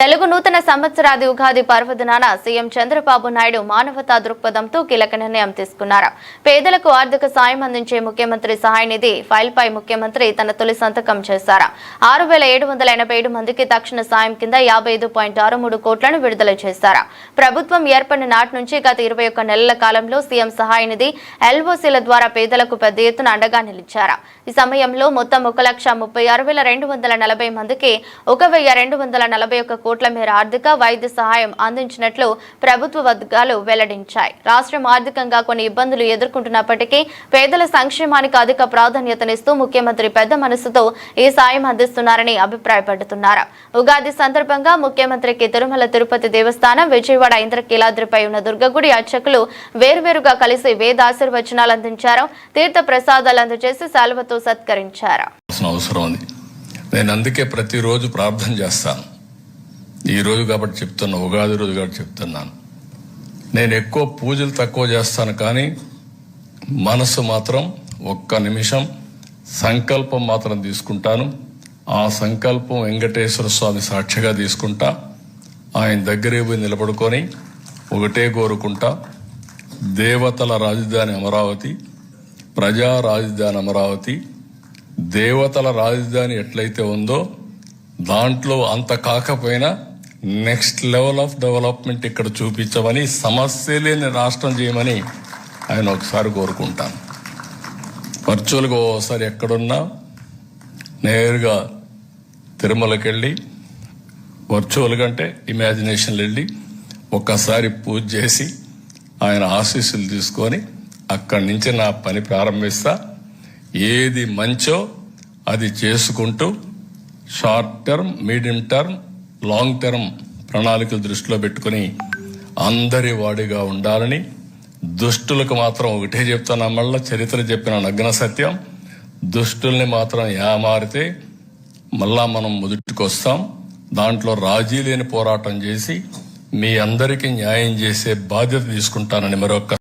తెలుగు నూతన సంవత్సరాది ఉగాది పర్వదినాన సీఎం చంద్రబాబు నాయుడు మానవతా దృక్పథంతో కీలక నిర్ణయం తీసుకున్నారు. పేదలకు ఆర్థిక సాయం అందించే ముఖ్యమంత్రి సహాయ నిధి ఫైల్పై ముఖ్యమంత్రి తన తొలి సంతకం చేశారు. 6,787 మందికి తక్షణ సాయం కింద 55.63 కోట్లను విడుదల చేశారు. ప్రభుత్వం ఏర్పడిన నాటి నుంచి గత 21 నెలల కాలంలో సీఎం సహాయ నిధి ఎల్ఓసీల ద్వారా పేదలకు పెద్ద ఎత్తున అండగా నిలిచారు. ఈ సమయంలో మొత్తం 1,36,240 మందికి 1,241 కోట్ల మేర ఆర్థిక వైద్య సహాయం అందించినట్లు ప్రభుత్వ వర్గాలు వెల్లడించాయి. రాష్ట్రం ఆర్థికంగా కొన్ని ఇబ్బందులు ఎదుర్కొంటున్నప్పటికీ పేదల సంక్షేమానికి అధిక ప్రాధాన్యతనిస్తూ ముఖ్యమంత్రి పెద్ద మనసుతో ఈ సాయం అందిస్తున్నారని అభిప్రాయపడుతున్నారు. ఉగాది సందర్భంగా ముఖ్యమంత్రికి తిరుమల తిరుపతి దేవస్థానం, విజయవాడ ఇంద్రకీలాద్రిపై ఉన్న దుర్గగుడి అర్చకులు వేర్వేరుగా కలిసి వేద ఆశీర్వచనాలు అందించారు. తీర్థ ప్రసాదాలు అందజేసి శాలువతో సత్కరించారు. నేను అందుకే ప్రతిరోజు ప్రార్థన చేస్తాను. ఈ రోజు కాబట్టి చెప్తున్నా, ఉగాది రోజు కాబట్టి చెప్తున్నాను. నేను ఎక్కువ పూజలు తక్కువ చేస్తాను, కానీ మనసు మాత్రం ఒక్క నిమిషం సంకల్పం మాత్రం తీసుకుంటాను. ఆ సంకల్పం వెంకటేశ్వర స్వామి సాక్షిగా తీసుకుంటా. ఆయన దగ్గరే పోయి నిలబడుకొని ఒకటే కోరుకుంటా, దేవతల రాజధాని అమరావతి, ప్రజా రాజధాని అమరావతి, దేవతల రాజధాని ఎట్లయితే ఉందో దాంట్లో అంత కాకపోయినా నెక్స్ట్ లెవెల్ ఆఫ్ డెవలప్మెంట్ ఇక్కడ చూపించమని, సమస్య లేని రాష్ట్రం చేయమని ఆయన ఒకసారి కోరుకుంటాను. వర్చువల్గా ఓసారి ఎక్కడున్నా నేరుగా తిరుమలకి వెళ్ళి, వర్చువల్గా అంటే ఇమాజినేషన్లో వెళ్ళి ఒక్కసారి పూజ చేసి ఆయన ఆశీస్సులు తీసుకొని అక్కడి నుంచి నా పని ప్రారంభిస్తా. ఏది మంచో అది చేసుకుంటూ short term, medium term, long term ప్రణాళికలు దృష్టిలో పెట్టుకుని అందరి వాడిగా ఉండాలని, దుష్టులకు మాత్రం ఒకటే చెప్తాను, మళ్ళా చరిత్ర చెప్పిన నగ్న సత్యం, దుష్టుల్ని మాత్రం ఏమారితే మళ్ళా మనం మొదటికి వస్తాం. దాంట్లో రాజీ లేని పోరాటం చేసి మీ అందరికీ న్యాయం చేసే బాధ్యత తీసుకుంటానని మరొక